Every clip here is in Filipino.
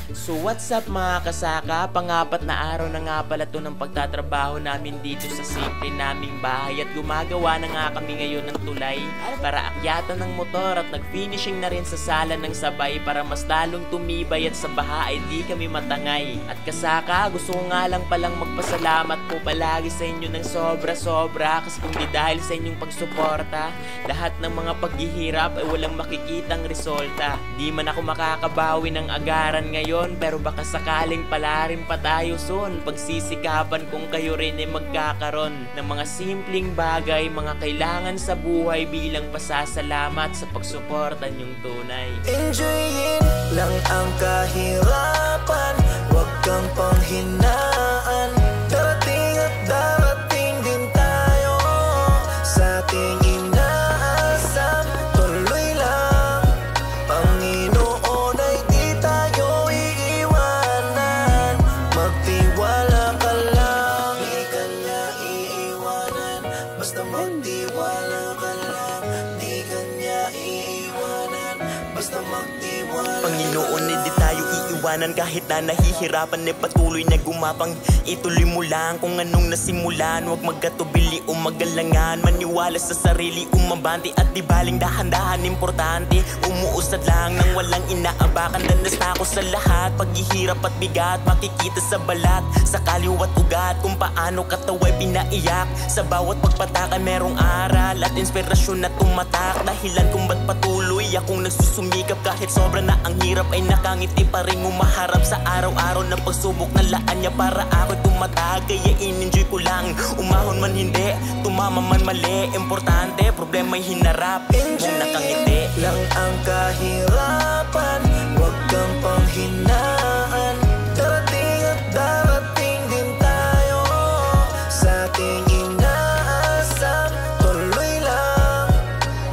So what's up mga kasaka? Pang-apat na araw na nga pala to ng pagtatrabaho namin dito sa simple naming bahay at gumagawa na nga kami ngayon ng tulay para akyatan ng motor at nag-finishing na rin sa sala ng sabay para mas lalong tumibay at sa baha ay di kami matangay. At kasaka, gusto ko nga lang palang magpasalamat po palagi sa inyo ng sobra-sobra kasi kung di dahil sa inyong pagsuporta, lahat ng mga paghihirap ay walang makikitang resulta. Di man ako makakabawi ng agaran ngayon pero baka sakaling pala rin pa tayo soon. Pagsisikapan kung kayo rin ay magkakaroon ng mga simpleng bagay, mga kailangan sa buhay bilang pasasalamat sa pagsuporta niyong tunay. Enjoyin lang ang kahirapan, huwag kang panghinaan. Darating at darating din tayo sa ating inaasam. Tuloy lang, Panginoon ay di tayo iiwanan. Magtiwala ka lang, di ka niya iiwanan. Basta magtiwala ka lang, di ka niya iiwanan. Basta magtiwala. Panginoon, hindi tayo iiwanan kahit na nahihirapan ay patuloy na gumapang. Ituloy mo lang kung anong nasimulan, huwag magkatubili o magalangan. Maniwala sa sarili, umabante at di baling dahan-dahan importante. Umuusad lang nang walang inaabakan. Danas na ako sa lahat, paghihirap at bigat makikita sa balat, sa kaliwat ugat kung paano kataway pinaiyak. Sa bawat pagpataka merong aral at inspirasyon na tumatak. Dahilan kung ba't patuloy akong nagsusumikap kahit sobra na ang hirap ay nakangiti pa rin umaharap sa araw-araw na pagsubok na laan niya para ako tumatag. Kaya in-enjoy ko lang, umahon man hindi, tumama man mali. Importante, problema'y hinarap, kung nakangiti lang ang kahirapan, huwag kang panghinaan. Darating at darating din tayo sa ating inaasam. Tuloy lang,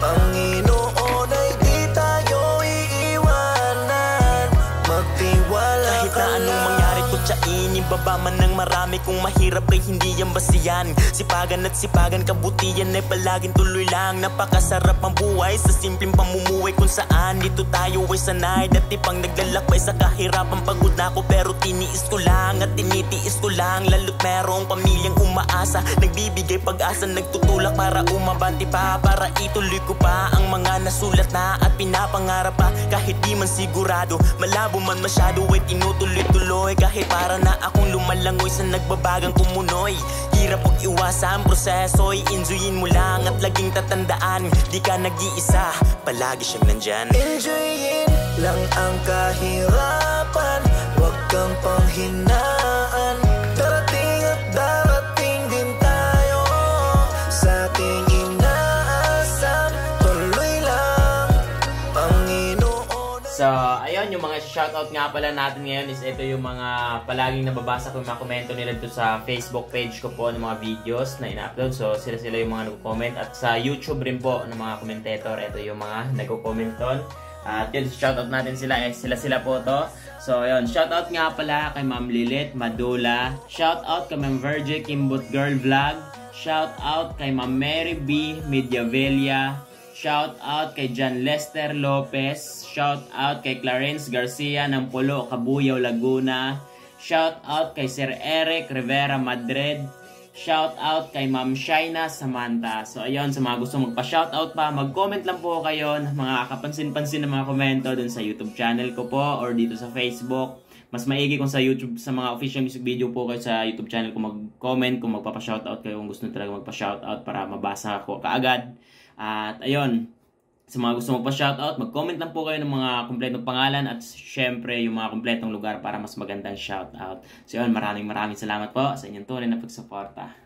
Panginoon ay di tayo iiwanan. Magtiwala kahit ka na anong lang. mangyari kutsain, ibaba man ng marami. Kung mahirap ay hindi yan basihan. Sipagan at sipagan, kabutihan ay palaging tuloy lang. Napakasarap ang buhay sa simpleng pamumuhay kung saan dito tayo ay sanay. Dati pang naglalakbay sa kahirapan, pagod na ako pero tiniis ko lang at tinitiis ko lang. Lalo't merong pamilyang umaasa, nagbibigay pag-asa, nagtutulak para umabante pa, para ituloy ko pa ang mga nasulat na at pinapangarap pa. Kahit di man sigurado, malabo man masyado ay tinutuloy-tuloy. Kahit para na akong lumalangoy sa nagbabagang kumunoy. Hirap pag iwasan proseso, i-enjoyin mo lang at laging tatandaan, di ka nag-iisa, palagi siyang nandyan. Enjoyin lang ang kahirapan, huwag kang panghinaan. Darating at darating din tayo sa ating inaasam. Tuloy lang, Panginoon. So, ayun, yung mga shoutout nga pala natin ngayon is ito yung mga palaging nababasa ko yung mga komento nila dito sa Facebook page ko po ng mga videos na ina-upload. So, sila yung mga nag-comment. At sa YouTube rin po ng mga commentator, ito yung mga nag-comment doon. At yun, shoutout natin sila. Sila po to. So, ayun, shoutout nga pala kay Ma'am Lilit Madula. Shoutout kay Ma'am Virgie Kimbut Girl Vlog. Shoutout kay Ma'am Mary B. Mediavelia. Shout out kay John Lester Lopez. Shout out kay Clarence Garcia ng Pulo, Cabuyao, Laguna. Shout out kay Sir Eric Rivera Madrid. Shout out kay Ma'am Shaina Samantha. So ayun, sa mga gusto magpa-shout out pa, mag-comment lang po kayo ng mga kapansin-pansin na mga komento dun sa YouTube channel ko po or dito sa Facebook. Mas maigi kung sa YouTube, sa mga official music video po kayo sa YouTube channel ko mag-comment kung magpapa-shoutout kayo, kung gusto nyo talaga magpa-shoutout para mabasa ko kaagad. At ayun, sa mga gusto magpa-shoutout, mag-comment lang po kayo ng mga kumpletong pangalan at syempre yung mga kumpletong lugar para mas magandang shoutout. So yun, maraming salamat po sa inyong tunay na pagsuporta.